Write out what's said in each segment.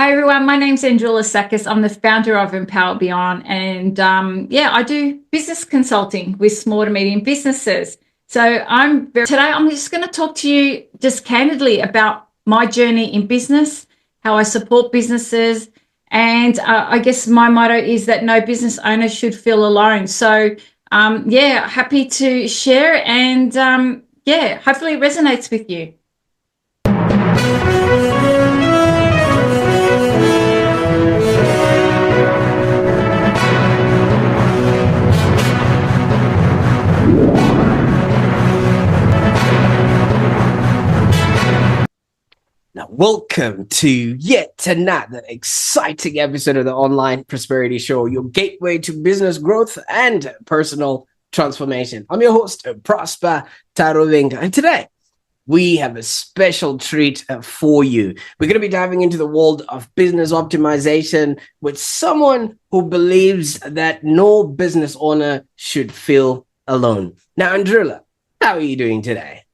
Hi everyone, my name's Androulla Sakkas. I'm the founder of EmpowerBeyond, and I do business consulting with small to medium businesses. So today I'm just going to talk to you just candidly about my journey in business, how I support businesses, and I guess my motto is that no business owner should feel alone. So happy to share, and hopefully it resonates with you. Now, welcome to yet another exciting episode of the Online Prosperity Show, your gateway to business growth and personal transformation. I'm your host, Prosper Taruvinga, and today we have a special treat for you. We're going to be diving into the world of business optimization with someone who believes that no business owner should feel alone. Now, Androulla, how are you doing today?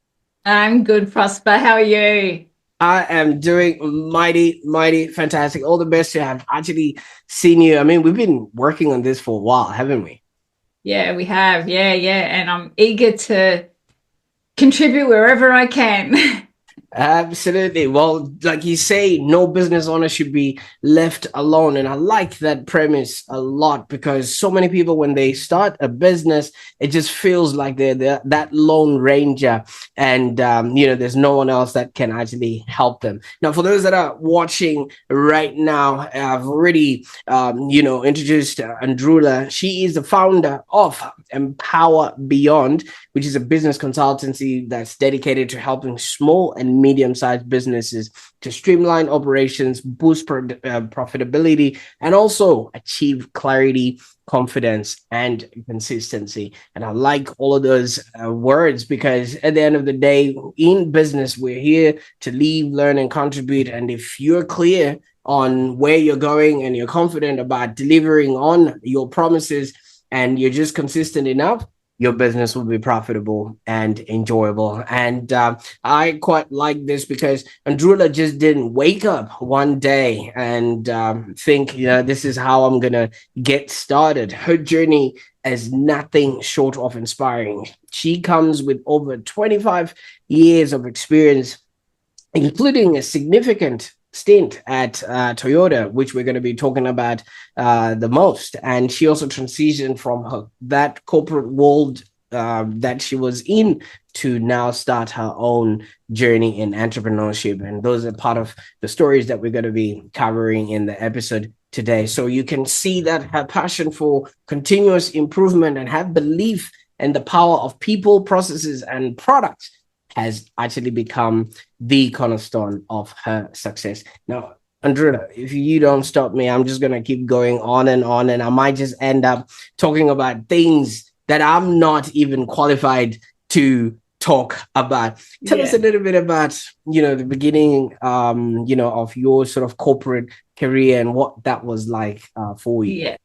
I'm good, Prosper. How are you? I am doing mighty fantastic. All the best to have actually seen you. I mean, we've been working on this for a while, haven't we? Yeah, we have. Yeah. And I'm eager to contribute wherever I can. Absolutely. Well, like you say, no business owner should be left alone. And I like that premise a lot because so many people, when they start a business, it just feels like they're that lone ranger and, there's no one else that can actually help them. Now, for those that are watching right now, I've already, introduced Androulla. She is the founder of EmpowerBeyond, which is a business consultancy that's dedicated to helping small and medium-sized businesses to streamline operations, boost profitability, and also achieve clarity, confidence, and consistency. And I like all of those words because at the end of the day, in business, we're here to leave, learn, and contribute. And if you're clear on where you're going and you're confident about delivering on your promises and you're just consistent enough, your business will be profitable and enjoyable. And I quite like this because Androulla just didn't wake up one day and think, this is how I'm going to get started. Her journey is nothing short of inspiring. She comes with over 25 years of experience, including a significant stint at Toyota, which we're going to be talking about the most. And she also transitioned from that corporate world that she was in to now start her own journey in entrepreneurship. And those are part of the stories that we're going to be covering in the episode today. So you can see that her passion for continuous improvement and her belief in the power of people, processes, and products has actually become the cornerstone of her success. Now, Androulla, if you don't stop me, I'm just going to keep going on, and I might just end up talking about things that I'm not even qualified to talk about. Tell us a little bit about, the beginning, of your sort of corporate career and what that was like for you. Yeah,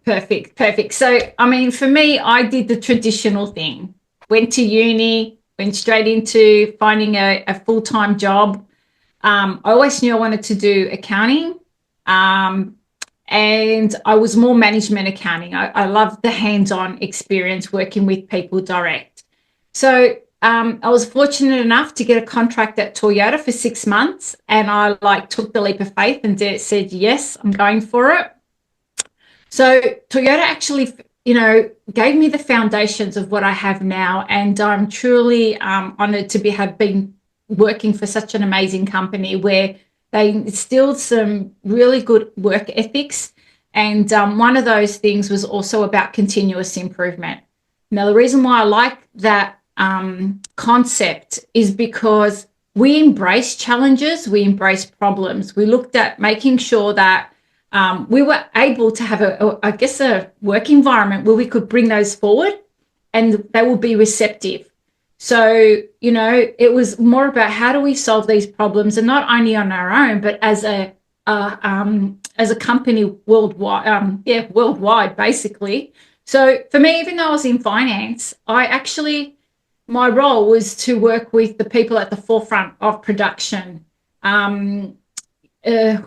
perfect. So, I mean, for me, I did the traditional thing, went to uni, went straight into finding a full-time job. I always knew I wanted to do accounting, and I was more management accounting. I loved the hands-on experience working with people direct. So I was fortunate enough to get a contract at Toyota for 6 months, and I took the leap of faith and said, yes, I'm going for it. So Toyota actually gave me the foundations of what I have now. And I'm truly honored to have been working for such an amazing company where they instilled some really good work ethics. And one of those things was also about continuous improvement. Now, the reason why I like that concept is because we embrace challenges, we embrace problems. We looked at making sure that we were able to have a work environment where we could bring those forward and they will be receptive. So, it was more about how do we solve these problems, and not only on our own, but as a company worldwide, worldwide, basically. So for me, even though I was in finance, my role was to work with the people at the forefront of production.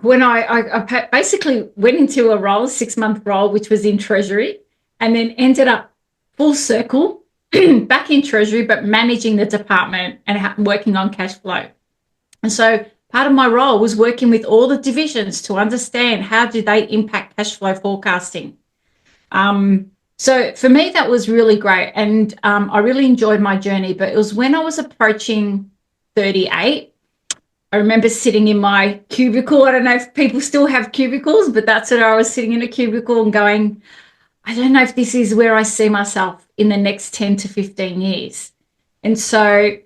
when I basically went into a role, 6-month role, which was in Treasury, and then ended up full circle back in Treasury, but managing the department and working on cash flow. And so part of my role was working with all the divisions to understand how do they impact cash flow forecasting. So for me, that was really great. And I really enjoyed my journey. But it was when I was approaching 38, I remember sitting in my cubicle. I don't know if people still have cubicles, but that's what I was sitting in a cubicle and going, I don't know if this is where I see myself in the next 10 to 15 years. And so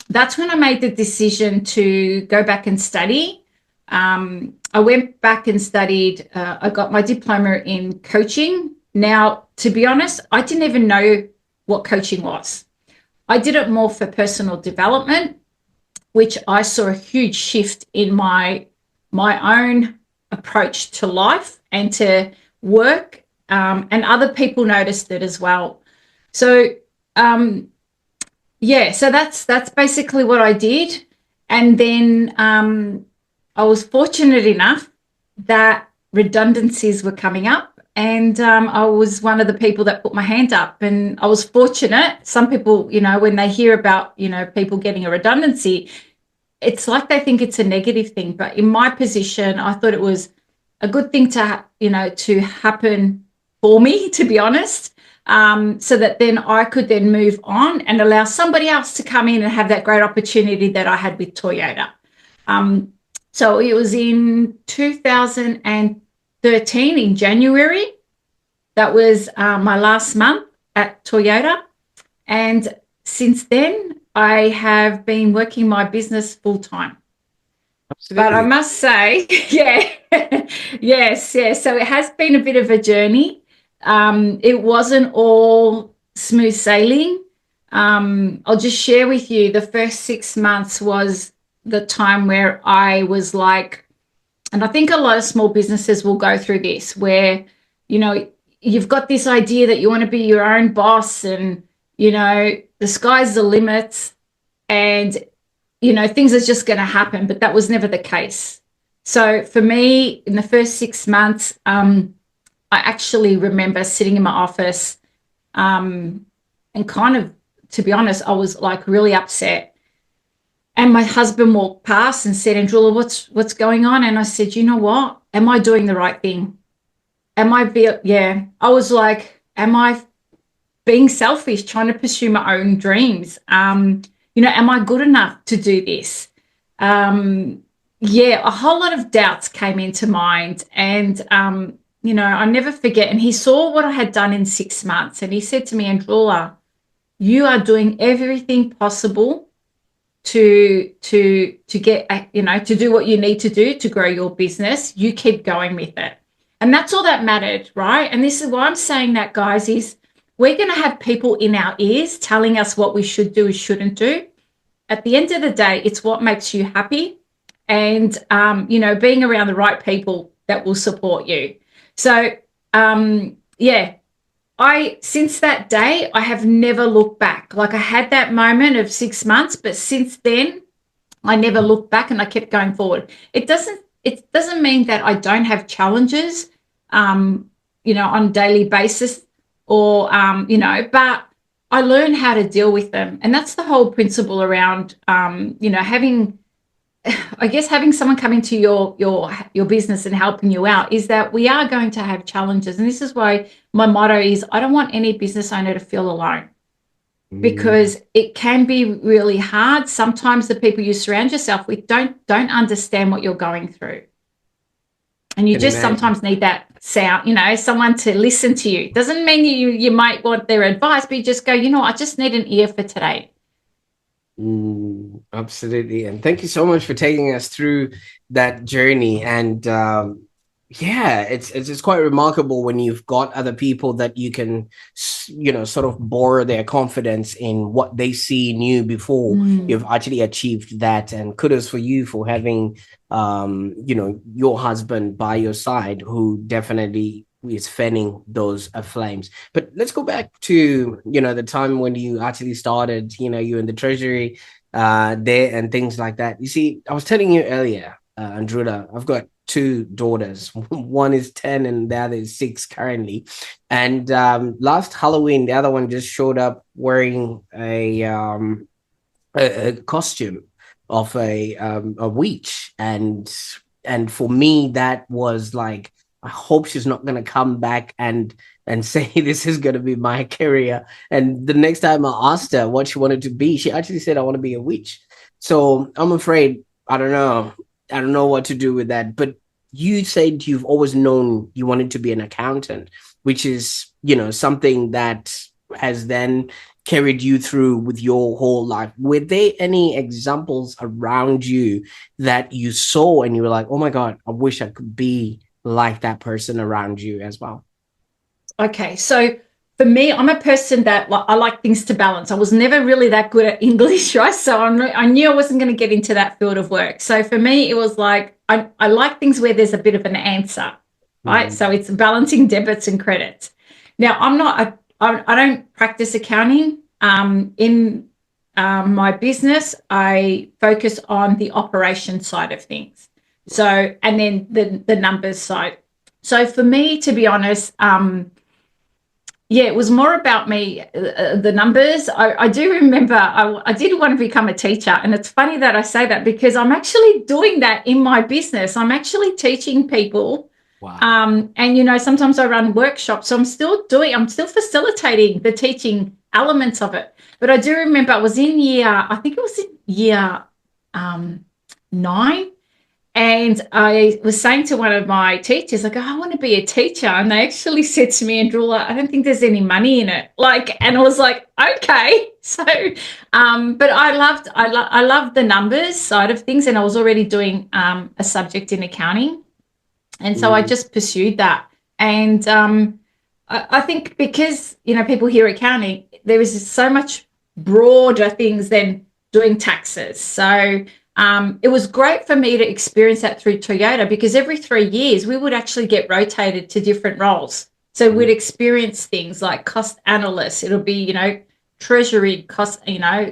that's when I made the decision to go back and study. I went back and studied. I got my diploma in coaching. Now, to be honest, I didn't even know what coaching was. I did it more for personal development, which I saw a huge shift in my own approach to life and to work, and other people noticed it as well. So, so that's basically what I did. And then I was fortunate enough that redundancies were coming up. And I was one of the people that put my hand up, and I was fortunate. Some people, when they hear about, people getting a redundancy, it's like they think it's a negative thing. But in my position, I thought it was a good thing to happen for me, to be honest, so that then I could then move on and allow somebody else to come in and have that great opportunity that I had with Toyota. So it was in 2013 in January. That was my last month at Toyota. And since then, I have been working my business full time. Absolutely. But I must say, yes. So it has been a bit of a journey. It wasn't all smooth sailing. I'll just share with you, the first 6 months was the time where I was like, and I think a lot of small businesses will go through this, where, you've got this idea that you want to be your own boss, and, the sky's the limit, and, things are just going to happen. But that was never the case. So for me, in the first 6 months, I actually remember sitting in my office and kind of, to be honest, I was like really upset. And my husband walked past and said, Androulla, what's going on? And I said, you know what? Am I doing the right thing? I was like, am I being selfish, trying to pursue my own dreams? Am I good enough to do this? A whole lot of doubts came into mind. And, I never forget. And he saw what I had done in 6 months. And he said to me, Androulla, you are doing everything possible to get, to do what you need to do to grow your business. You keep going with it. And that's all that mattered, right? And this is why I'm saying that, guys, is we're going to have people in our ears telling us what we should do and shouldn't do. At the end of the day, it's what makes you happy, and, being around the right people that will support you. So, since that day, I have never looked back. Like, I had that moment of 6 months, but since then, I never looked back, and I kept going forward. It doesn't mean that I don't have challenges, on a daily basis, or, but I learn how to deal with them. And that's the whole principle around, having someone come into your business and helping you out, is that we are going to have challenges. And this is why my motto is, I don't want any business owner to feel alone, because it can be really hard. Sometimes the people you surround yourself with don't understand what you're going through. And you just sometimes need that sound, someone to listen to you. Doesn't mean you might want their advice, but you just go, I just need an ear for today. Absolutely. And thank you so much for taking us through that journey. And it's quite remarkable when you've got other people that you can, sort of borrow their confidence in what they see in you before you've actually achieved that. And kudos for you for having, your husband by your side, who definitely is fanning those flames. But let's go back to, the time when you actually started, you in the treasury there and things like that. You see, I was telling you earlier, Androulla, I've got two daughters. One is 10 and the other is 6 currently. And last Halloween, the other one just showed up wearing a costume of a witch, and for me that was like, I hope she's not going to come back and say this is going to be my career. And the next time I asked her what she wanted to be, she actually said, I want to be a witch. So I'm afraid, I don't know what to do with that. But you said you've always known you wanted to be an accountant, which is, something that has then carried you through with your whole life. Were there any examples around you that you saw and you were like, oh my God, I wish I could be like that person around you as well? Okay, so for me, I'm a person that I like things to balance. I was never really that good at English, right? So I knew I wasn't going to get into that field of work. So for me, it was like I like things where there's a bit of an answer, right? So it's balancing debits and credits. Now, I don't practice accounting. In my business, I focus on the operation side of things. So, and then the numbers side. So for me, to be honest, yeah, it was more about me, the numbers. I do remember I did want to become a teacher. And it's funny that I say that because I'm actually doing that in my business. I'm actually teaching people. Wow. And, sometimes I run workshops. So I'm still facilitating the teaching elements of it. But I do remember I was in year 9. And I was saying to one of my teachers, like, oh, I want to be a teacher. And they actually said to me, Androulla, I don't think there's any money in it. And I was like, okay. So, but I loved the numbers side of things. And I was already doing a subject in accounting. And so I just pursued that. And I think because, people hear accounting, there is so much broader things than doing taxes. So it was great for me to experience that through Toyota because every 3 years we would actually get rotated to different roles. So we'd experience things like cost analyst. It'll be, treasury cost,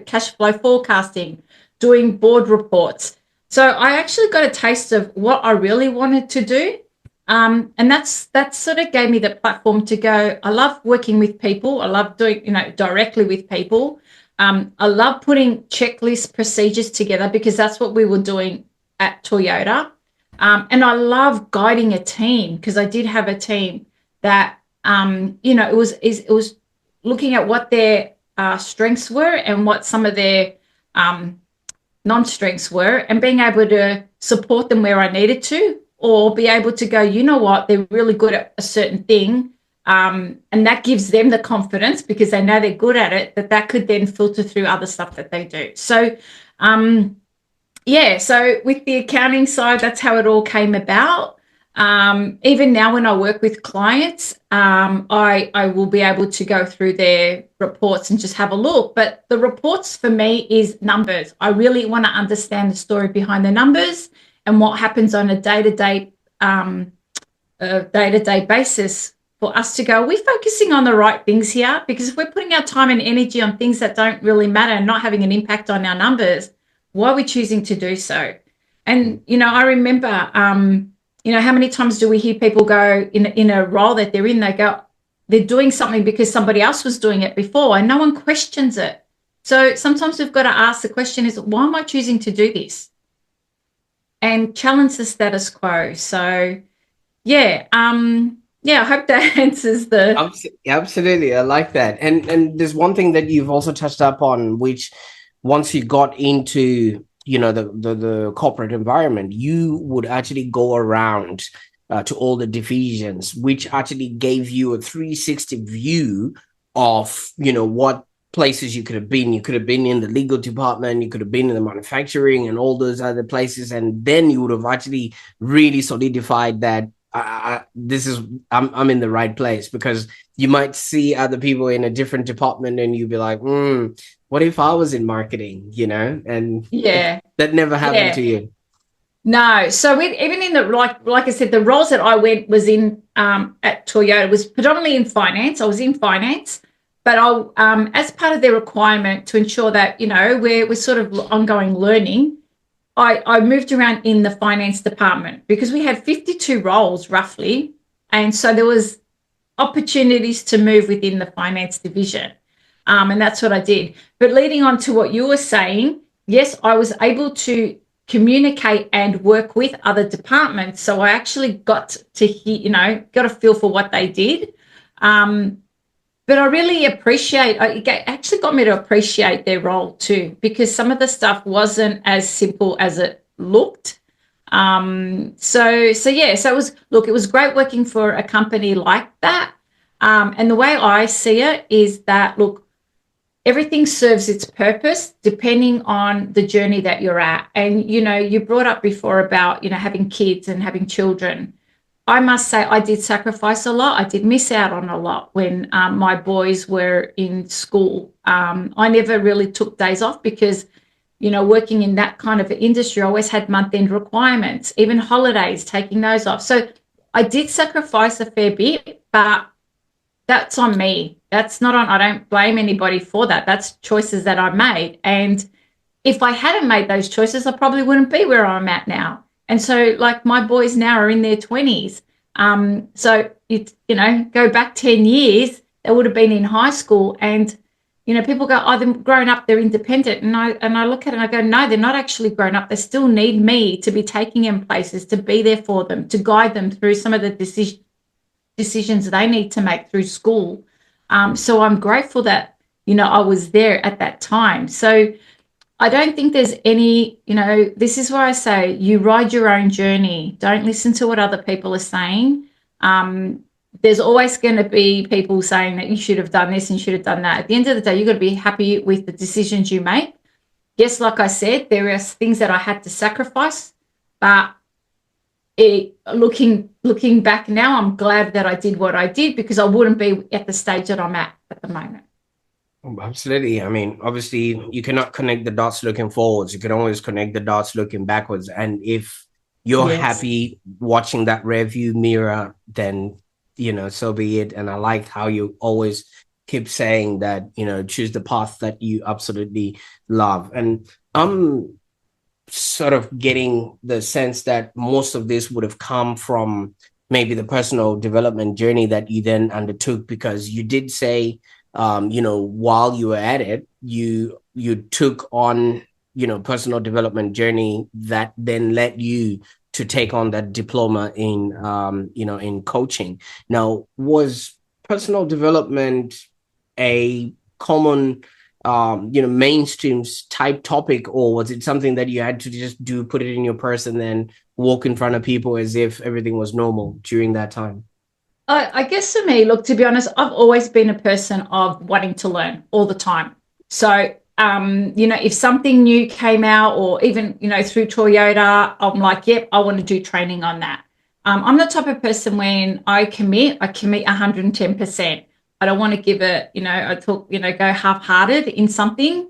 cash flow forecasting, doing board reports. So I actually got a taste of what I really wanted to do. And that sort of gave me the platform to go, I love working with people. I love doing, directly with people. I love putting checklist procedures together because that's what we were doing at Toyota. And I love guiding a team because I did have a team that, it was looking at what their strengths were and what some of their non-strengths were and being able to support them where I needed to or be able to go, you know what, they're really good at a certain thing. And that gives them the confidence because they know they're good at it, that could then filter through other stuff that they do. So, so with the accounting side, that's how it all came about. Even now when I work with clients, I will be able to go through their reports and just have a look. But the reports for me is numbers. I really want to understand the story behind the numbers and what happens on a day-to-day basis for us to go, are we focusing on the right things here? Because if we're putting our time and energy on things that don't really matter and not having an impact on our numbers, why are we choosing to do so? And, I remember, how many times do we hear people go in a role that they're in, they're doing something because somebody else was doing it before and no one questions it. So sometimes we've got to ask the question is, why am I choosing to do this? And challenge the status quo. So, I hope that answers the... Absolutely. I like that. And there's one thing that you've also touched up on, which once you got into, the corporate environment, you would actually go around to all the divisions, which actually gave you a 360 view of, what places you could have been. You could have been in the legal department, you could have been in the manufacturing and all those other places. And then you would have actually really solidified that I'm in the right place, because you might see other people in a different department and you'd be like, what if I was in marketing, and that never happened to you. No. So even in the, like I said, the roles that I was in at Toyota was predominantly in finance. I was in finance, but as part of their requirement to ensure that, we're sort of ongoing learning, I moved around in the finance department because we had 52 roles roughly. And so there was opportunities to move within the finance division. And that's what I did. But leading on to what you were saying, yes, I was able to communicate and work with other departments. So I actually got to hear, got a feel for what they did. But I really it actually got me to appreciate their role too, because some of the stuff wasn't as simple as it looked. So it was great working for a company like that. And the way I see it is that, look, everything serves its purpose depending on the journey that you're at. And, you brought up before about, having kids and having children. I must say I did sacrifice a lot. I did miss out on a lot when my boys were in school. I never really took days off because, working in that kind of industry, I always had month-end requirements, even holidays, taking those off. So I did sacrifice a fair bit, but that's on me. That's not on, I don't blame anybody for that. That's choices that I made. And if I hadn't made those choices, I probably wouldn't be where I'm at now. And so, like, my boys now are in their 20s. So it's, go back 10 years, they would have been in high school. And, people go, oh, they're grown up, they're independent. And I look at it and I go, no, they're not actually grown up. They still need me to be taking them places, to be there for them, to guide them through some of the decisions they need to make through school. So I'm grateful that, I was there at that time. So I don't think there's any, this is why I say you ride your own journey. Don't listen to what other people are saying. There's always going to be people saying that you should have done this and you should have done that. At the end of the day, you've got to be happy with the decisions you make. Yes, like I said, there are things that I had to sacrifice, but looking back now, I'm glad that I did what I did because I wouldn't be at the stage that I'm at the moment. Absolutely. I mean, obviously, you cannot connect the dots looking forwards. You can always connect the dots looking backwards. And if you're happy watching that rearview mirror, then, so be it. And I like how you always keep saying that, choose the path that you absolutely love. And I'm sort of getting the sense that most of this would have come from maybe the personal development journey that you then undertook, because you did say, while you were at it, you took on, personal development journey that then led you to take on that diploma in, in coaching. Now, was personal development a common, mainstream type topic, or was it something that you had to just put it in your purse and then walk in front of people as if everything was normal during that time? I guess for me, look, to be honest, I've always been a person of wanting to learn all the time. So, if something new came out, or even, through Toyota, I'm like, yep, I want to do training on that. I'm the type of person when I commit 110%. I don't want to give it, go half-hearted in something.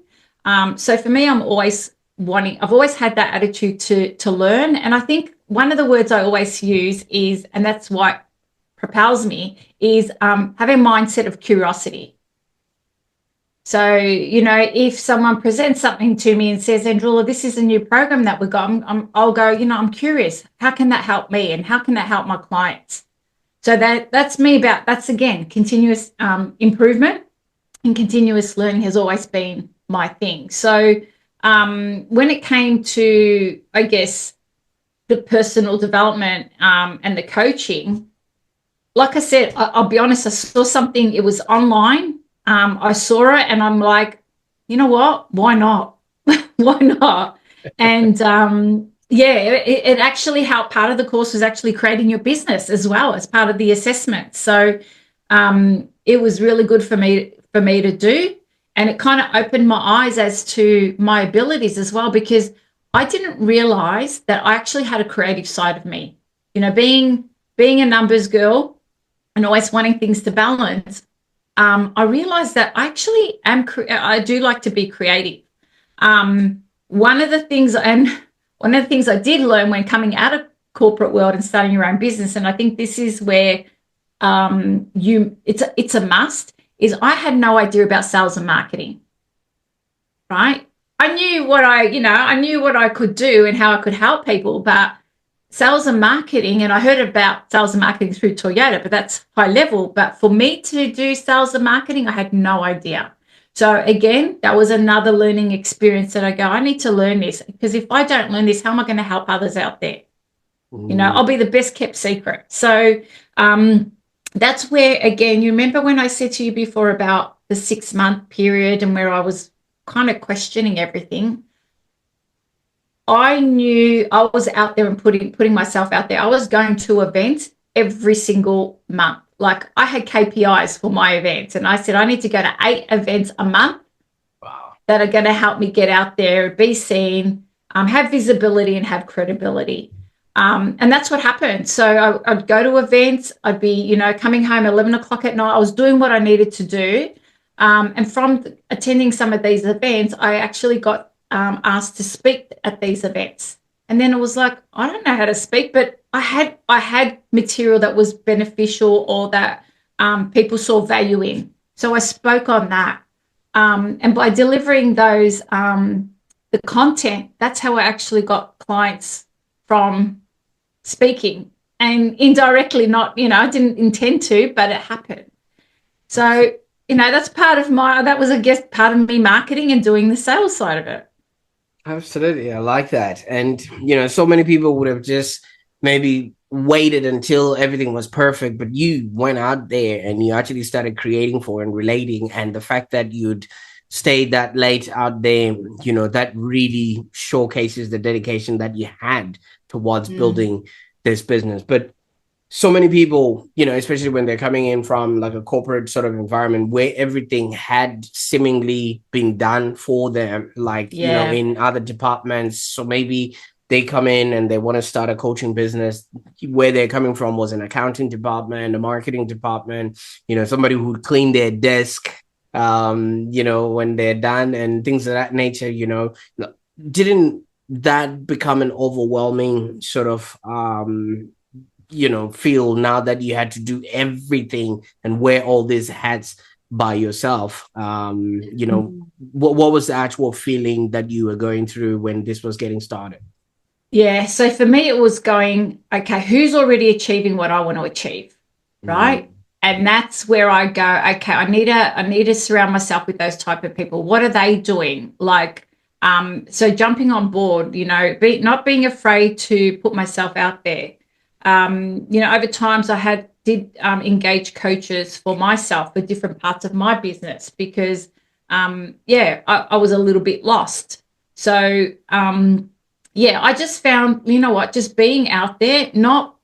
So for me, I've always had that attitude to learn. And I think one of the words I always use is, and that's why propels me, is have a mindset of curiosity. So, if someone presents something to me and says, Androulla, this is a new program that we've got, I'll go, I'm curious. How can that help me? And how can that help my clients? So that's me that's, again, continuous improvement and continuous learning has always been my thing. So when it came to, I guess, the personal development and the coaching, like I said, I'll be honest, I saw something, it was online. I saw it and I'm like, you know what? Why not? Why not? And it actually helped. Part of the course was actually creating your business as well as part of the assessment. So it was really good for me to do. And it kind of opened my eyes as to my abilities as well, because I didn't realize that I actually had a creative side of me. Being a numbers girl and always wanting things to balance, I realized that I actually I do like to be creative. One of the things I did learn when coming out of corporate world and starting your own business, and I think this is where it's a must, is I had no idea about sales and marketing, right? I knew what I knew what I could do and how I could help people, but sales and marketing, and I heard about sales and marketing through Toyota, but that's high level. But for me to do sales and marketing, I had no idea. So again, that was another learning experience that I go, I need to learn this, because if I don't learn this, how am I going to help others out there? I'll be the best kept secret. So that's where, again, you remember when I said to you before about the 6-month period and where I was kind of questioning everything. I knew I was out there and putting myself out there. I was going to events every single month. Like, I had KPIs for my events, and I said I need to go to 8 events a month. Wow. That are going to help me get out there, be seen, have visibility and have credibility. And that's what happened. So I'd go to events. I'd be, coming home 11 o'clock at night. I was doing what I needed to do. And from attending some of these events, I actually got asked to speak at these events. And then it was like, I don't know how to speak, but I had material that was beneficial or that people saw value in. So I spoke on that. And by delivering those, the content, that's how I actually got clients from speaking, and indirectly, not, I didn't intend to, but it happened. So, that's that was, I guess, part of me marketing and doing the sales side of it. Absolutely. I like that. And, so many people would have just maybe waited until everything was perfect, but you went out there and you actually started creating for and relating. And the fact that you'd stayed that late out there, that really showcases the dedication that you had towards building this business. But so many people, especially when they're coming in from like a corporate sort of environment where everything had seemingly been done for them, like, in other departments. So maybe they come in and they want to start a coaching business. Where they're coming from was an accounting department, a marketing department, somebody who'd clean their desk, when they're done and things of that nature. Didn't that become an overwhelming sort of, feel now that you had to do everything and wear all these hats by yourself? What was the actual feeling that you were going through when this was getting started? Yeah. So for me, it was going, okay, who's already achieving what I want to achieve? Right. And that's where I go, okay, I need to surround myself with those type of people. What are they doing? Like, so jumping on board, not being afraid to put myself out there. Over times I did engage coaches for myself for different parts of my business because, I was a little bit lost. So, I just found, just being out there, not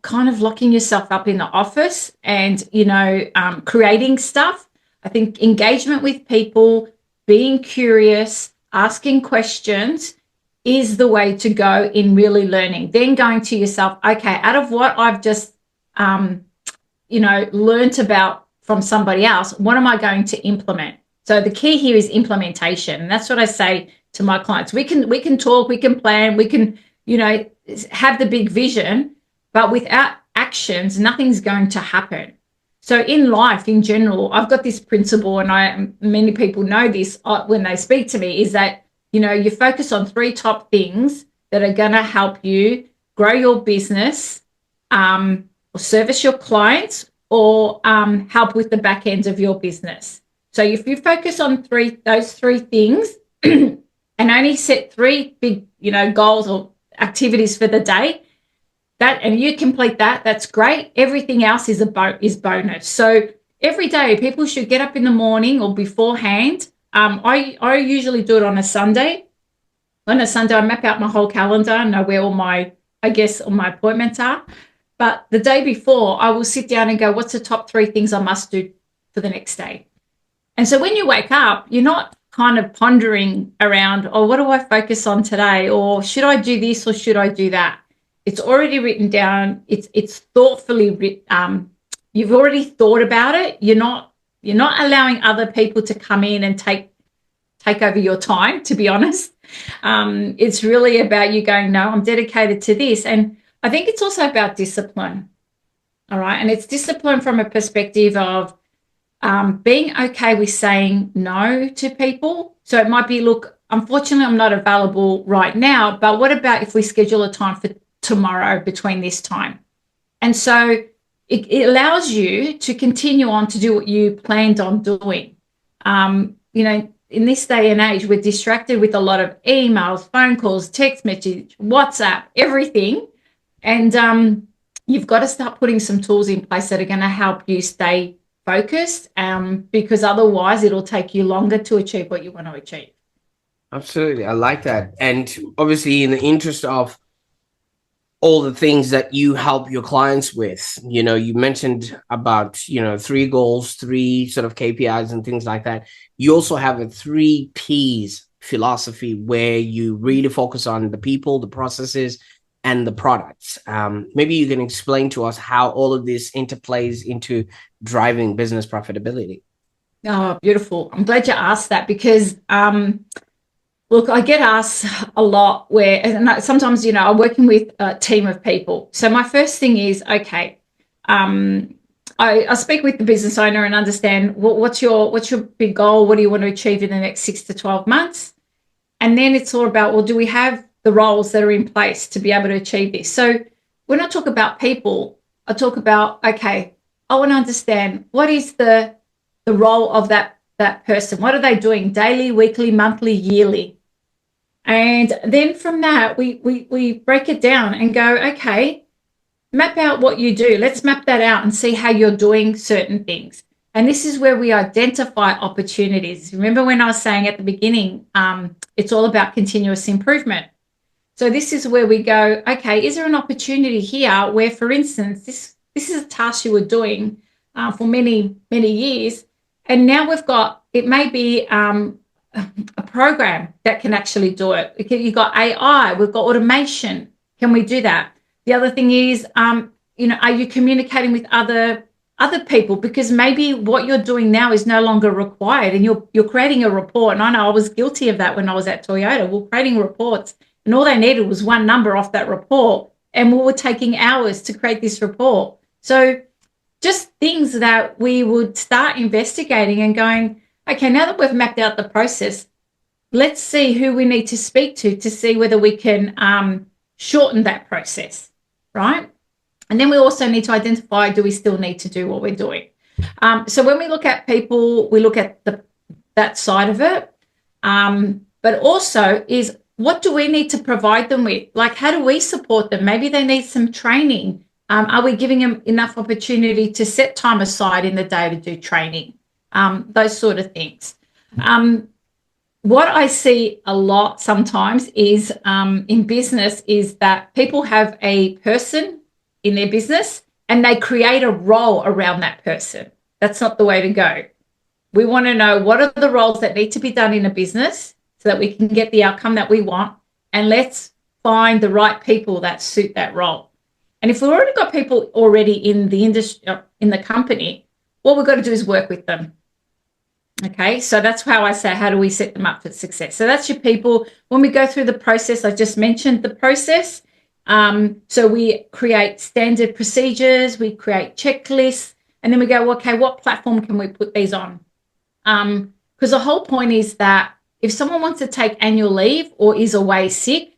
kind of locking yourself up in the office and, creating stuff. I think engagement with people, being curious, asking questions is the way to go in really learning. Then going to yourself, okay, out of what I've just, learned about from somebody else, what am I going to implement? So the key here is implementation. And that's what I say to my clients. We can talk, we can plan, we can, have the big vision, but without actions, nothing's going to happen. So in life, in general, I've got this principle, and many people know this when they speak to me, is that, you focus on 3 top things that are going to help you grow your business, or service your clients, or help with the back ends of your business. So if you focus on those three things and only set 3 big, goals or activities for the day, and you complete that, that's great. Everything else is bonus. So every day people should get up in the morning or beforehand. I usually do it on a Sunday. On a Sunday, I map out my whole calendar and know where all my appointments are. But the day before, I will sit down and go, what's the top 3 things I must do for the next day? And so when you wake up, you're not kind of pondering around, what do I focus on today? Or should I do this or should I do that? It's already written down. It's thoughtfully written. You've already thought about it. You're not allowing other people to come in and take over your time, to be honest. It's really about you going, no, I'm dedicated to this. And I think it's also about discipline. All right. And it's discipline from a perspective of, being okay with saying no to people. So it might be, look, unfortunately, I'm not available right now, but what about if we schedule a time for tomorrow between this time? And so it allows you to continue on to do what you planned on doing. In this day and age, we're distracted with a lot of emails, phone calls, text message, WhatsApp, everything. And you've got to start putting some tools in place that are going to help you stay focused, because otherwise it'll take you longer to achieve what you want to achieve. Absolutely. I like that. And obviously, in the interest of all the things that you help your clients with, you mentioned about, 3 goals, 3 sort of KPIs and things like that. You also have a 3 Ps philosophy where you really focus on the people, the processes, and the products. Maybe you can explain to us how all of this interplays into driving business profitability. Oh, beautiful. I'm glad you asked that, because look, I get asked a lot and sometimes, I'm working with a team of people. So my first thing is, okay, I speak with the business owner and understand what's your big goal? What do you want to achieve in the next 6 to 12 months? And then it's all about, well, do we have the roles that are in place to be able to achieve this? So when I talk about people, I talk about, okay, I want to understand what is the role of that person. What are they doing daily, weekly, monthly, yearly? And then from that, we break it down and go, okay, map out what you do. Let's map that out and see how you're doing certain things. And this is where we identify opportunities. Remember when I was saying at the beginning, it's all about continuous improvement. So this is where we go, okay, is there an opportunity here where, for instance, this is a task you were doing for many, many years, and now we've got, it may be a program that can actually do it. You've got AI, we've got automation. Can we do that? The other thing is, are you communicating with other people? Because maybe what you're doing now is no longer required, and you're creating a report. And I know I was guilty of that when I was at Toyota. We're creating reports, and all they needed was one number off that report, and we were taking hours to create this report. So just things that we would start investigating and going, okay, now that we've mapped out the process, let's see who we need to speak to see whether we can shorten that process, right? And then we also need to identify, do we still need to do what we're doing? So when we look at people, we look at that side of it. But also is, what do we need to provide them with? Like, how do we support them? Maybe they need some training. Are we giving them enough opportunity to set time aside in the day to do training? Those sort of things. What I see a lot sometimes is in business is that people have a person in their business and they create a role around that person. That's not the way to go. We want to know, what are the roles that need to be done in a business so that we can get the outcome that we want, and let's find the right people that suit that role. And if we've already got people already in the industry, in the company, what we've got to do is work with them. Okay, so that's how I say, how do we set them up for success? So that's your people. When we go through the process, I just mentioned the process. So we create standard procedures, we create checklists, and then we go, well, okay, what platform can we put these on? Because the whole point is that if someone wants to take annual leave or is away sick,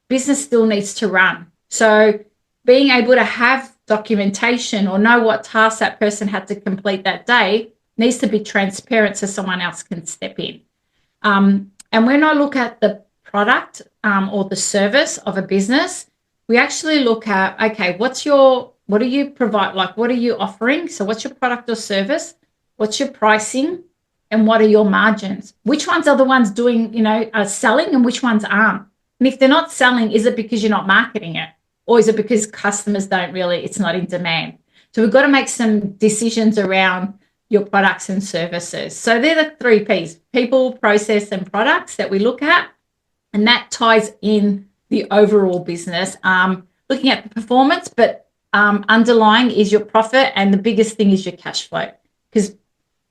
business still needs to run. So being able to have documentation or know what tasks that person had to complete that day needs to be transparent so someone else can step in. And when I look at the product or the service of a business, we actually look at, okay, what do you provide? Like, what are you offering? So what's your product or service? What's your pricing? And what are your margins? Which ones are the ones doing, are selling, and which ones aren't? And if they're not selling, is it because you're not marketing it? Or is it because customers it's not in demand? So we've got to make some decisions around your products and services. So they're the 3 Ps: people, process, and products that we look at. And that ties in the overall business, looking at the performance, but underlying is your profit. And the biggest thing is your cash flow, because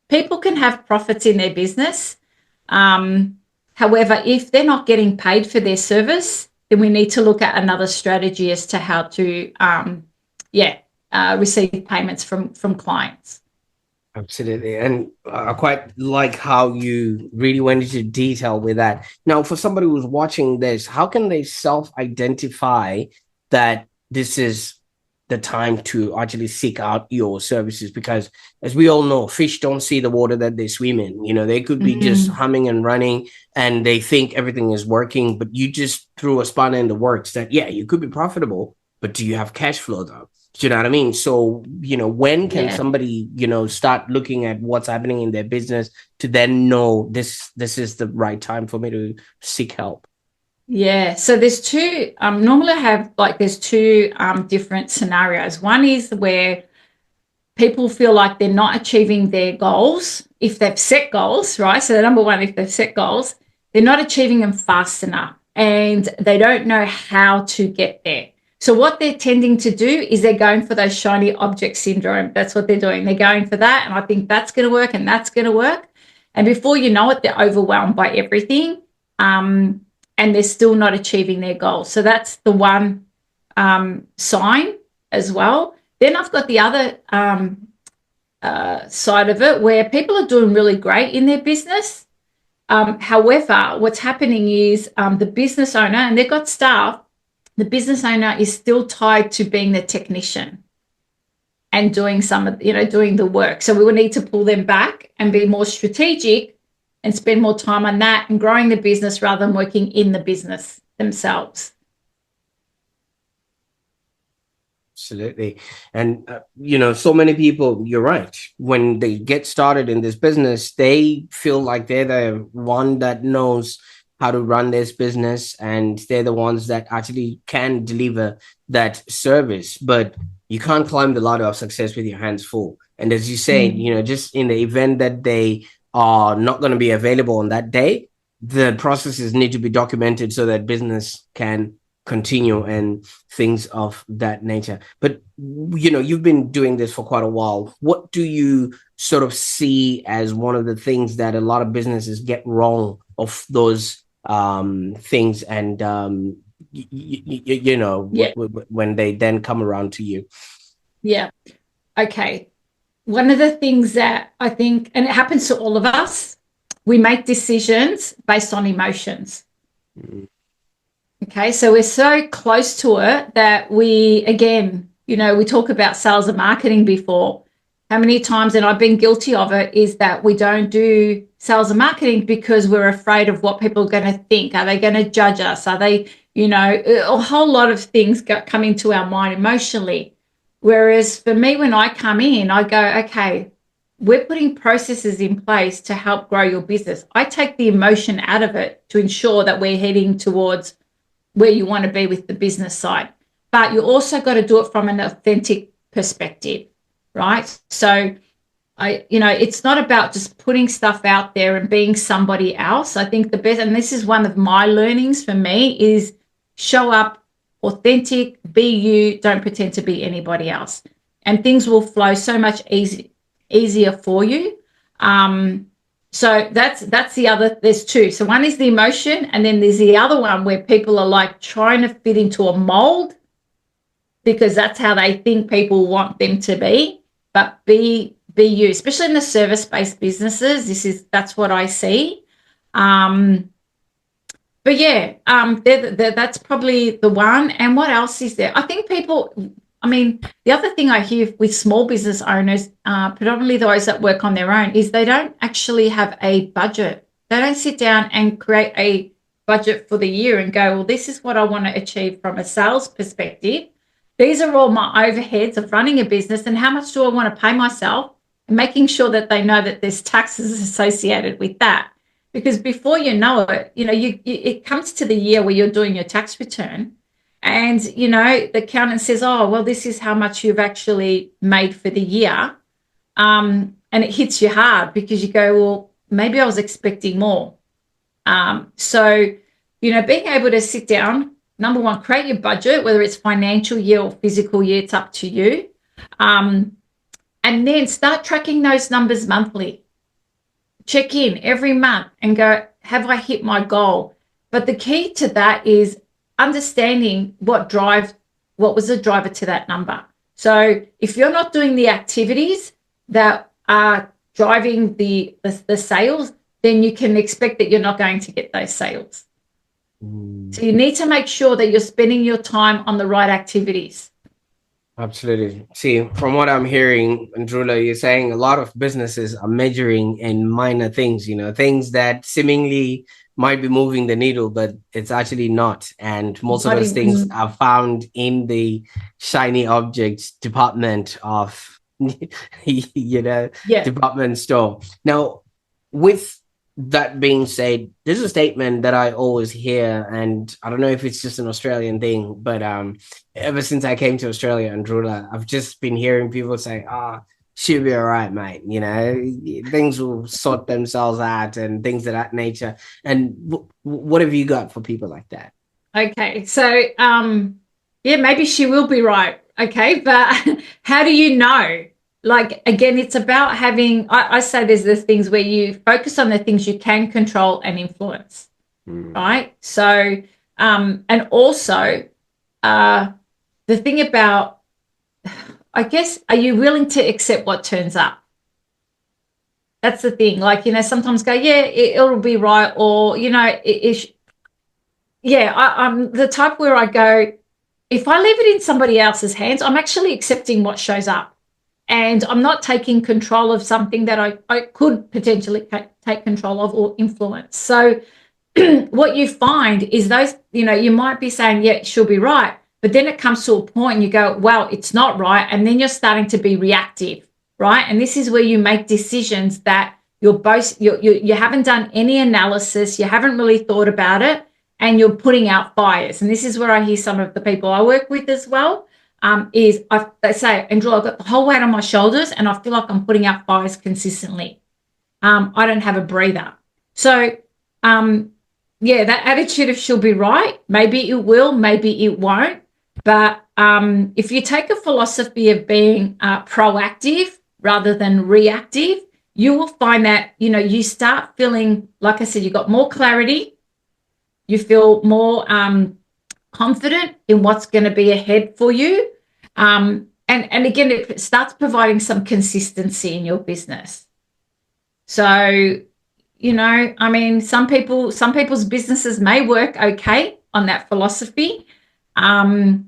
people can have profits in their business. However, if they're not getting paid for their service, then we need to look at another strategy as to how to receive payments from clients. Absolutely. And I quite like how you really went into detail with that. Now, for somebody who's watching this, how can they self-identify that this is the time to actually seek out your services? Because as we all know, fish don't see the water that they swim in. You know, they could be just humming and running and they think everything is working, but you just threw a spanner in the works that, yeah, you could be profitable, but do you have cash flow though? Do you know what I mean? So, when can somebody, start looking at what's happening in their business to then know this is the right time for me to seek help? Yeah. So there's two, normally I have there's two different scenarios. One is where people feel like they're not achieving their goals if they've set goals, right? So the number one, if they've set goals, they're not achieving them fast enough and they don't know how to get there. So what they're tending to do is they're going for those shiny object syndrome. That's what they're doing. They're going for that. And I think that's going to work and that's going to work. And before you know it, they're overwhelmed by everything. And they're still not achieving their goals. So that's the one sign as well. Then I've got the other side of it where people are doing really great in their business. However, what's happening is the business owner, and they've got staff, the business owner is still tied to being the technician and doing doing the work. So we will need to pull them back and be more strategic and spend more time on that and growing the business rather than working in the business themselves. Absolutely. And, so many people, you're right. When they get started in this business, they feel like they're the one that knows how to run this business and they're the ones that actually can deliver that service. But you can't climb the ladder of success with your hands full. And as you say, just in the event that they are not going to be available on that day, the processes need to be documented so that business can continue and things of that nature. But you've been doing this for quite a while. What do you sort of see as one of the things that a lot of businesses get wrong of those things and when they then come around to you? Yeah. Okay. One of the things that I think, and it happens to all of us, we make decisions based on emotions. Okay, so we're so close to it that we talk about sales and marketing before. How many times, and I've been guilty of it, is that we don't do sales and marketing because we're afraid of what people are going to think. Are they going to judge us? Are they, a whole lot of things come into our mind emotionally. Whereas for me, when I come in, I go, okay, we're putting processes in place to help grow your business. I take the emotion out of it to ensure that we're heading towards where you want to be with the business side. But you also got to do it from an authentic perspective, right? So it's not about just putting stuff out there and being somebody else. I think the best, and this is one of my learnings for me, is show up authentic, be you, don't pretend to be anybody else. And things will flow so much easier for you. So that's the other, there's two. So one is the emotion, and then there's the other one where people are like trying to fit into a mold because that's how they think people want them to be. But be you, especially in the service-based businesses. That's what I see. But yeah, that's probably the one. And what else is there? I think the other thing I hear with small business owners, predominantly those that work on their own, is they don't actually have a budget. They don't sit down and create a budget for the year and go, well, this is what I want to achieve from a sales perspective. These are all my overheads of running a business and how much do I want to pay myself, and making sure that they know that there's taxes associated with that. Because before you know it, it comes to the year where you're doing your tax return and, the accountant says, oh, well, this is how much you've actually made for the year. And it hits you hard because you go, well, maybe I was expecting more. So, being able to sit down, number one, create your budget, whether it's financial year or physical year, it's up to you. And then start tracking those numbers monthly. Check in every month and go, have I hit my goal? But the key to that is understanding what was the driver to that number. So if you're not doing the activities that are driving the sales, then you can expect that you're not going to get those sales. So you need to make sure that you're spending your time on the right activities. Absolutely. See, from what I'm hearing, Androulla, you're saying a lot of businesses are measuring in minor things, things that seemingly might be moving the needle, but it's actually not. And most of those things are found in the shiny objects department of, department store. Now, with that being said, there's a statement that I always hear, and I don't know if it's just an Australian thing, but ever since I came to Australia and Androulla, I've just been hearing people say, she'll be all right, mate. Things will sort themselves out and things of that nature. And what have you got for people like that? Okay, so maybe she will be right. Okay, but how do you know? Like, again, it's about having, I say there's the things where you focus on the things you can control and influence, right? So, and also the thing about, I guess, are you willing to accept what turns up? That's the thing. Like, sometimes go, yeah, it'll be right. Or, I'm the type where I go, if I leave it in somebody else's hands, I'm actually accepting what shows up. And I'm not taking control of something that I could potentially take control of or influence. So what you find is those, you might be saying, yeah, she'll be right. But then it comes to a point and you go, well, it's not right. And then you're starting to be reactive, right? And this is where you make decisions that you haven't done any analysis. You haven't really thought about it. And you're putting out fires. And this is where I hear some of the people I work with as well. They say, Androulla, I've got the whole weight on my shoulders and I feel like I'm putting out fires consistently. I don't have a breather. So, that attitude of she'll be right. Maybe it will, maybe it won't. But if you take a philosophy of being proactive rather than reactive, you will find that, you start feeling, like I said, you've got more clarity. You feel more confident in what's going to be ahead for you. And again, it starts providing some consistency in your business. So, some people's businesses may work okay on that philosophy. I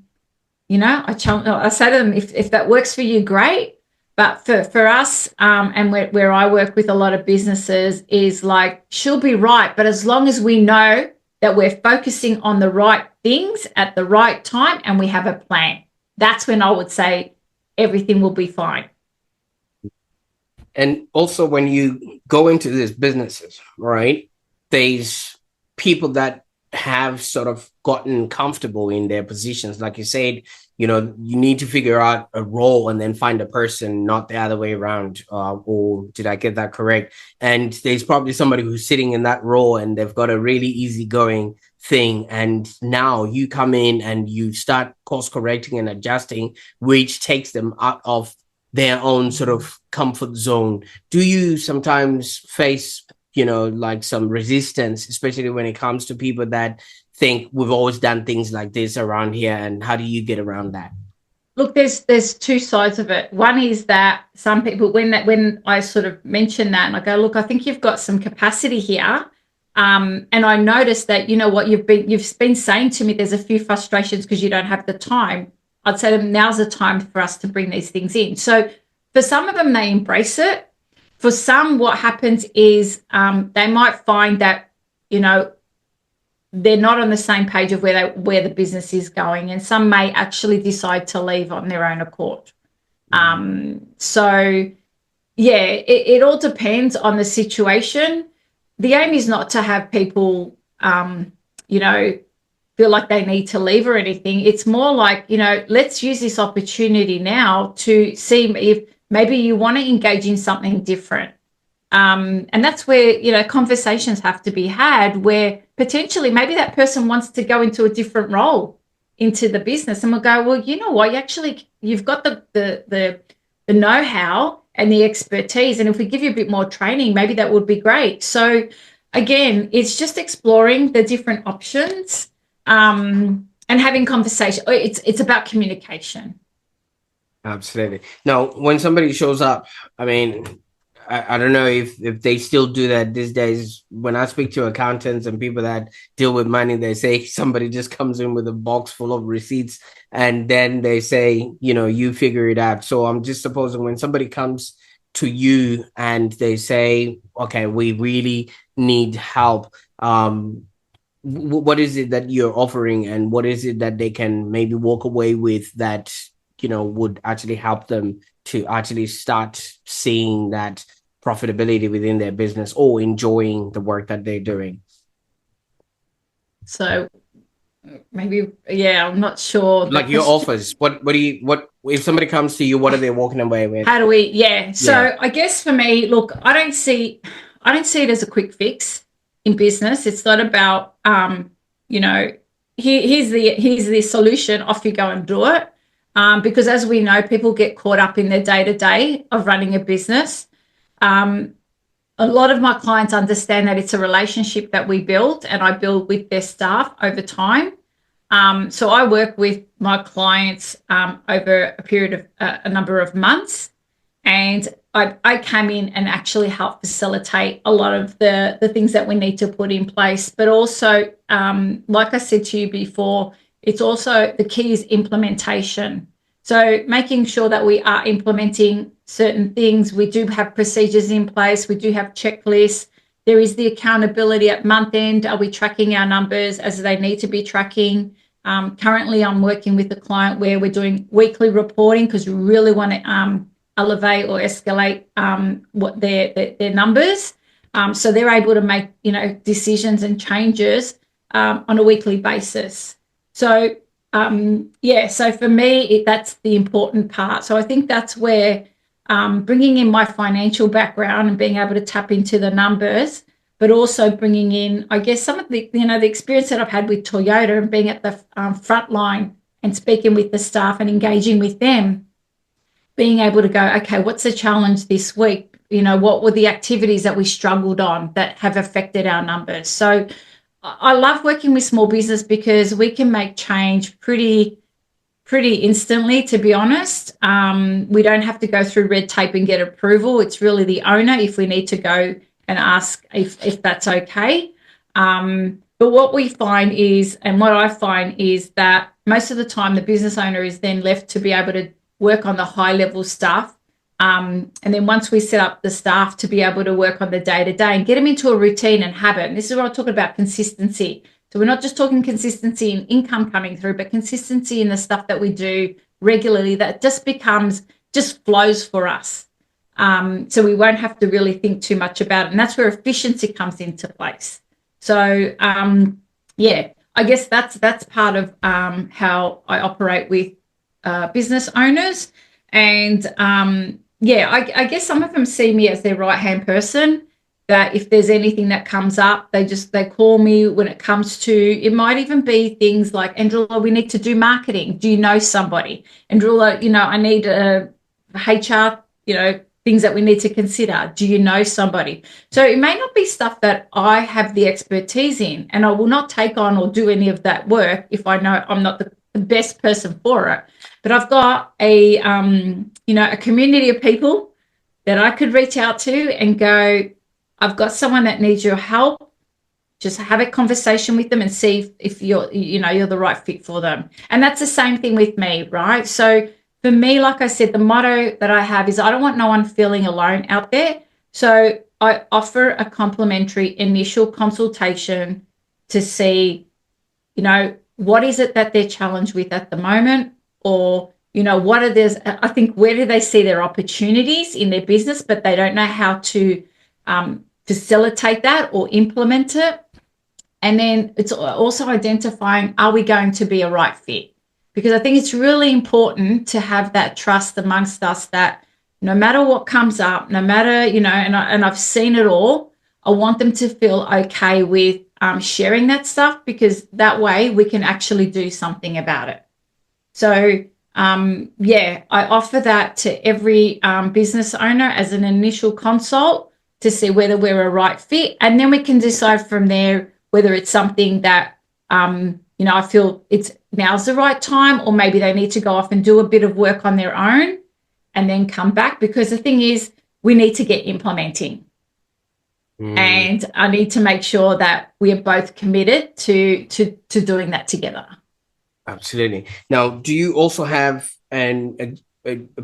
say to them, if that works for you, great. But for us, and where I work with a lot of businesses is like, she'll be right. But as long as we know that we're focusing on the right things at the right time and we have a plan, that's when I would say everything will be fine. And also when you go into these businesses, right, there's people that have sort of gotten comfortable in their positions. Like you said, you need to figure out a role and then find a person, not the other way around. Or did I get that correct? And there's probably somebody who's sitting in that role and they've got a really easygoing thing. And now you come in and you start course correcting and adjusting, which takes them out of their own sort of comfort zone. Do you sometimes face, like some resistance, especially when it comes to people that think we've always done things like this around here? And how do you get around that? Look, there's two sides of it. One is that some people, when I sort of mention that and I go, look, I think you've got some capacity here. And I noticed that, what you've been saying to me, there's a few frustrations because you don't have the time. I'd say to them, now's the time for us to bring these things in. So for some of them, they embrace it. For some, what happens is they might find that, they're not on the same page of where the business is going, and some may actually decide to leave on their own accord. It all depends on the situation. The aim is not to have people, feel like they need to leave or anything. It's more like, let's use this opportunity now to see if maybe you want to engage in something different. And that's where, conversations have to be had where potentially maybe that person wants to go into a different role into the business. And we'll go, well, you know what, you've got the know-how and the expertise. And if we give you a bit more training, maybe that would be great. So again, it's just exploring the different options and having conversation. It's about communication. Absolutely. Now, when somebody shows up, I mean, I don't know if they still do that these days. When I speak to accountants and people that deal with money, they say somebody just comes in with a box full of receipts and then they say, you figure it out. So I'm just supposing when somebody comes to you and they say, okay, we really need help. What is it that you're offering, and what is it that they can maybe walk away with that would actually help them to actually start seeing that profitability within their business or enjoying the work that they're doing? So maybe, yeah, I'm not sure. Like your offers, what if somebody comes to you, what are they walking away with? How do we, yeah. So I guess for me, look, I don't see it as a quick fix in business. It's not about, here's the solution, off you go and do it. Because as we know, people get caught up in their day-to-day of running a business. A lot of my clients understand that it's a relationship that we build, and I build with their staff over time. So I work with my clients over a period of a number of months, and I came in and actually help facilitate a lot of the things that we need to put in place. But also, like I said to you before, it's also the key is implementation. So making sure that we are implementing certain things. We do have procedures in place. We do have checklists. There is the accountability at month end. Are we tracking our numbers as they need to be tracking? Currently, I'm working with a client where we're doing weekly reporting because we really want to elevate or escalate what their numbers. So they're able to make decisions and changes on a weekly basis. So so for me, that's the important part. So I think that's where bringing in my financial background and being able to tap into the numbers, but also bringing in, I guess, some of the, the experience that I've had with Toyota and being at the front line and speaking with the staff and engaging with them, being able to go, okay, what's the challenge this week? What were the activities that we struggled on that have affected our numbers? So I love working with small business because we can make change pretty instantly, to be honest. We don't have to go through red tape and get approval. It's really the owner if we need to go and ask if that's okay. But what we find is, and what I find is that most of the time the business owner is then left to be able to work on the high level stuff. And then once we set up the staff to be able to work on the day-to-day and get them into a routine and habit, and this is what I'm talking about, consistency. So we're not just talking consistency in income coming through, but consistency in the stuff that we do regularly that just flows for us. So we won't have to really think too much about it. And that's where efficiency comes into place. So, I guess that's part of how I operate with business owners. And I guess some of them see me as their right-hand person, that if there's anything that comes up, they call me when it comes to, it might even be things like, Androulla, we need to do marketing. Do you know somebody? Androulla, I need a HR, things that we need to consider. Do you know somebody? So it may not be stuff that I have the expertise in, and I will not take on or do any of that work if I know I'm not the best person for it. But I've got a community of people that I could reach out to and go, I've got someone that needs your help. Just have a conversation with them and see if you're the right fit for them. And that's the same thing with me, right? So for me, like I said, the motto that I have is I don't want no one feeling alone out there. So I offer a complimentary initial consultation to see, what is it that they're challenged with at the moment, or, what are those, I think, where do they see their opportunities in their business, but they don't know how to facilitate that or implement it. And then it's also identifying, are we going to be a right fit? Because I think it's really important to have that trust amongst us that no matter what comes up, no matter, and I've seen it all, I want them to feel okay with sharing that stuff, because that way we can actually do something about it. So, I offer that to every business owner as an initial consult to see whether we're a right fit. And then we can decide from there whether it's something that, I feel now's the right time, or maybe they need to go off and do a bit of work on their own and then come back. Because the thing is, we need to get implementing. And I need to make sure that we are both committed to doing that together. Absolutely. Now, do you also have a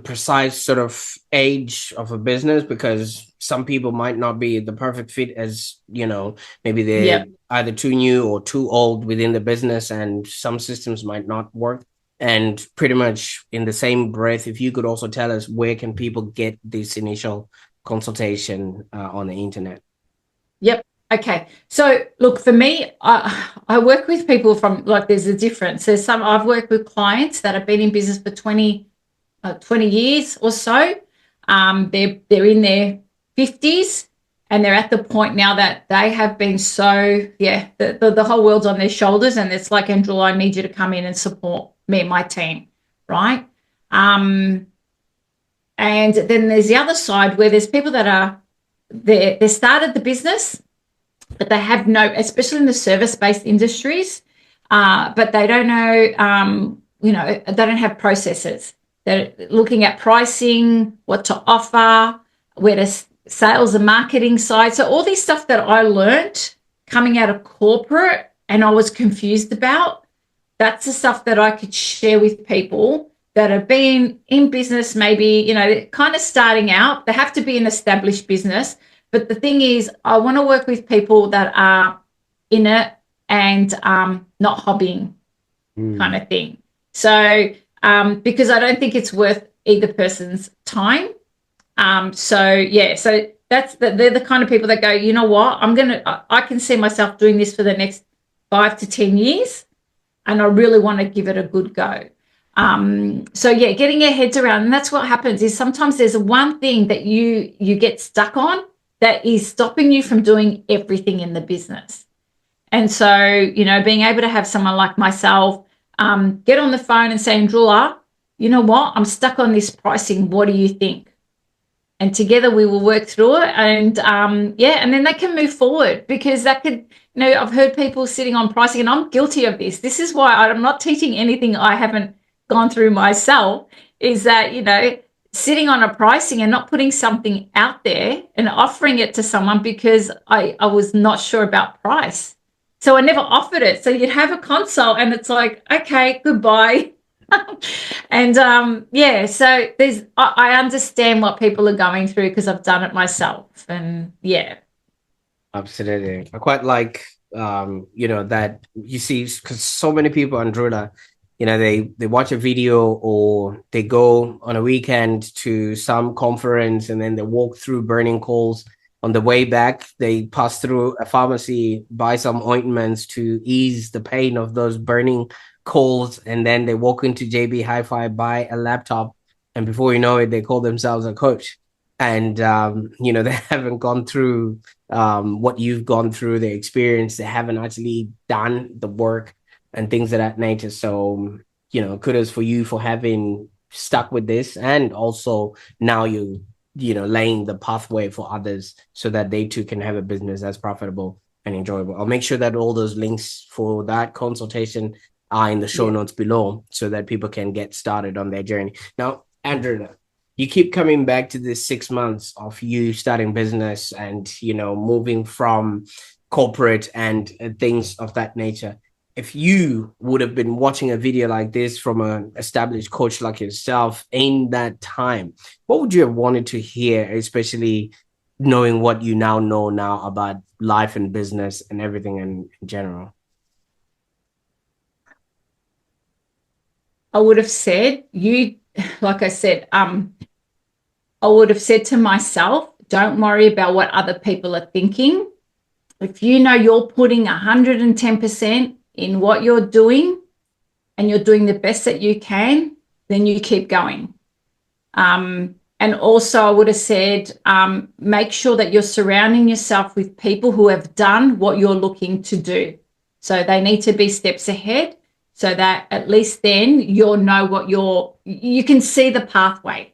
precise sort of age of a business? Because some people might not be the perfect fit, as you know, maybe they're either too new or too old within the business, and some systems might not work. And pretty much in the same breath, if you could also tell us, where can people get this initial consultation on the internet? Yep. Okay. So look, for me, I work with people from, like, there's a difference. There's some, I've worked with clients that have been in business for 20 years or so. They're in their 50s, and they're at the point now that they have been the whole world's on their shoulders, and it's like, Androulla, I need you to come in and support me and my team, right? And then there's the other side where there's people that are, they started the business, but they have no, especially in the service-based industries, but they don't know, they don't have processes. They're looking at pricing, what to offer, where to sales and marketing side. So all this stuff that I learned coming out of corporate and I was confused about, that's the stuff that I could share with people that have been in business, maybe, kind of starting out. They have to be an established business. But the thing is, I want to work with people that are in it and not hobbying kind of thing. So because I don't think it's worth either person's time. So they're the kind of people that go, you know what, I can see myself doing this for the next 5 to 10 years, and I really want to give it a good go. Getting your heads around, and that's what happens is sometimes there's one thing that you get stuck on that is stopping you from doing everything in the business. And so, being able to have someone like myself get on the phone and say, Androulla, you know what, I'm stuck on this pricing. What do you think? And together we will work through it, and and then they can move forward, because that could, I've heard people sitting on pricing, and I'm guilty of this. This is why I'm not teaching anything I haven't gone through myself, is that, sitting on a pricing and not putting something out there and offering it to someone because I was not sure about price. So I never offered it. So you'd have a consult and it's like, okay, goodbye. And so I understand what people are going through because I've done it myself. And absolutely. I quite like that you see, because so many people on Androulla, they watch a video or they go on a weekend to some conference, and then they walk through burning coals. On the way back, they pass through a pharmacy, buy some ointments to ease the pain of those burning coals, and then they walk into JB Hi-Fi, buy a laptop, and before you know it, they call themselves a coach. And they haven't gone through what you've gone through, the experience. They haven't actually done the work and things of that nature. So kudos for you for having stuck with this, and also now you laying the pathway for others so that they too can have a business that's profitable and enjoyable. I'll make sure that all those links for that consultation are in the show notes below, so that people can get started on their journey. Now, Androulla, you keep coming back to this 6 months of you starting business and moving from corporate and things of that nature. If you would have been watching a video like this from an established coach like yourself in that time, what would you have wanted to hear, especially knowing what you now know now about life and business and everything in general? I would have said, like I said, I would have said to myself, don't worry about what other people are thinking. If you know you're putting 110% in what you're doing and you're doing the best that you can, then you keep going. And also I would have said, make sure that you're surrounding yourself with people who have done what you're looking to do. So they need to be steps ahead, so that at least then you'll know what you can see the pathway.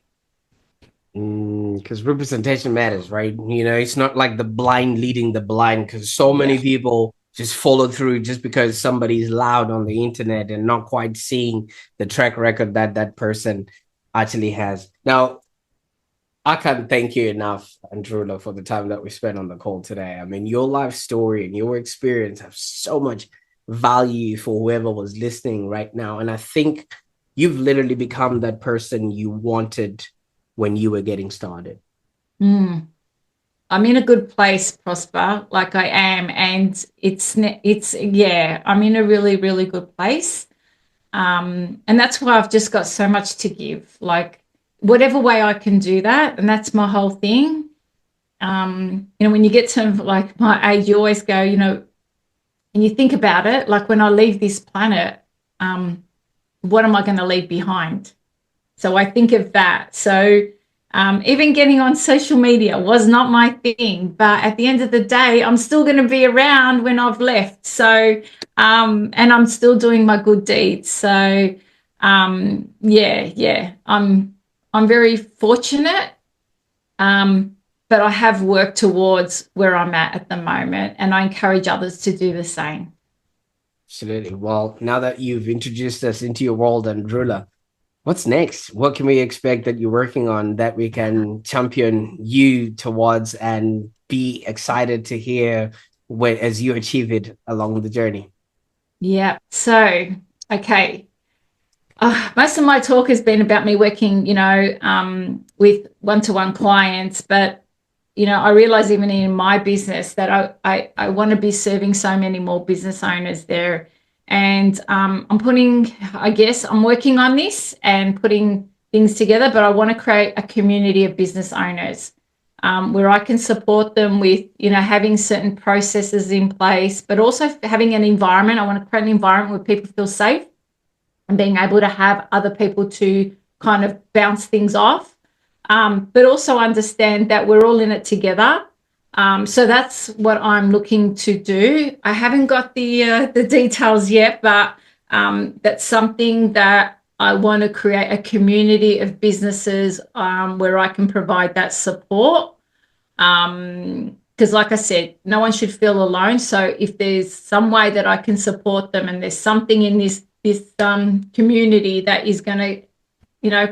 Because representation matters, right? It's not like the blind leading the blind, because so many people just follow through just because somebody's loud on the internet and not quite seeing the track record that person actually has. Now, I can't thank you enough, Androulla, for the time that we spent on the call today. I mean, your life story and your experience have so much value for whoever was listening right now. And I think you've literally become that person you wanted when you were getting started. Mm. I'm in a good place, Prosper, like I am, and yeah, I'm in a really, really good place. And that's why I've just got so much to give, like whatever way I can do that, and that's my whole thing. When you get to like my age, you always go, and you think about it, like when I leave this planet, um, what am I going to leave behind? So I think of that. So even getting on social media was not my thing, but at the end of the day, I'm still going to be around when I've left. So and I'm still doing my good deeds. So yeah, I'm very fortunate. But I have worked towards where I'm at the moment, and I encourage others to do the same. Absolutely. Well, now that you've introduced us into your world, Androulla, what's next? What can we expect that you're working on that we can champion you towards and be excited to hear as you achieve it along the journey? Yeah. So, okay. Most of my talk has been about me working, with one-to-one clients, but I realize even in my business that I want to be serving so many more business owners there, and I'm working on this and putting things together, but I want to create a community of business owners where I can support them with, having certain processes in place, but also having an environment. I want to create an environment where people feel safe and being able to have other people to kind of bounce things off, but also understand that we're all in it together. So that's what I'm looking to do. I haven't got the details yet, but that's something that I want to create a community of businesses where I can provide that support. Because, like I said, no one should feel alone. So if there's some way that I can support them, and there's something in this community that is going to,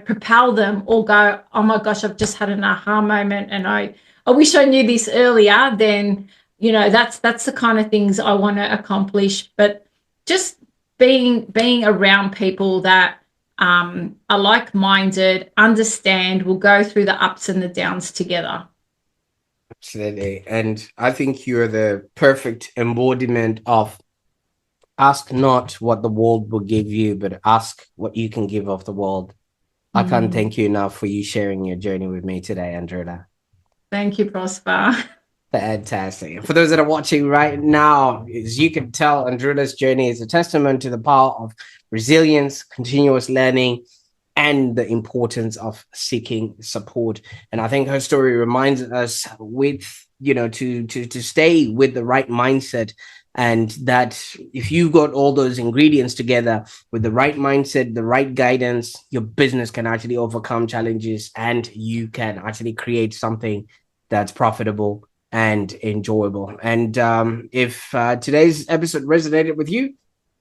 propel them or go, oh my gosh, I've just had an aha moment, and I wish I knew this earlier. Then, that's the kind of things I want to accomplish. But just being around people that are like-minded, understand, will go through the ups and the downs together. Absolutely. And I think you're the perfect embodiment of ask not what the world will give you, but ask what you can give of the world. I can't Mm. thank you enough for you sharing your journey with me today, Androulla. Thank you, Prosper. Fantastic. For those that are watching right now, as you can tell, Androulla's journey is a testament to the power of resilience, continuous learning, and the importance of seeking support. And I think her story reminds us to stay with the right mindset, and that if you've got all those ingredients together with the right mindset, the right guidance, your business can actually overcome challenges and you can actually create something that's profitable and enjoyable. And if today's episode resonated with you,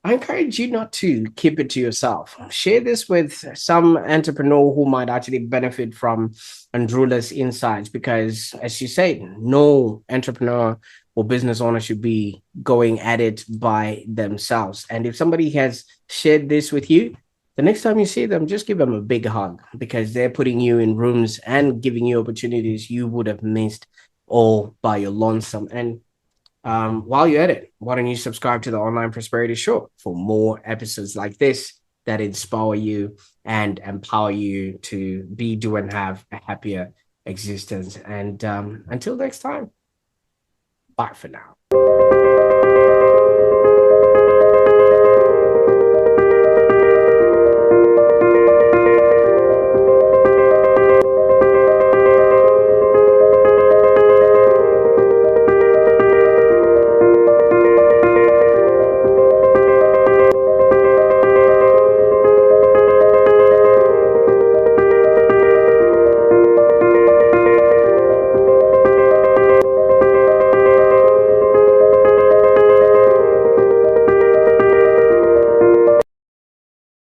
I encourage you not to keep it to yourself. Share this with some entrepreneur who might actually benefit from Androulla's insights, because, as you say, no entrepreneur or business owner should be going at it by themselves. And if somebody has shared this with you, the next time you see them, just give them a big hug, because they're putting you in rooms and giving you opportunities you would have missed all by your lonesome. And while you're at it, why don't you subscribe to the Online Prosperity Show for more episodes like this that inspire you and empower you to be, do, and have a happier existence. And until next time, bye for now.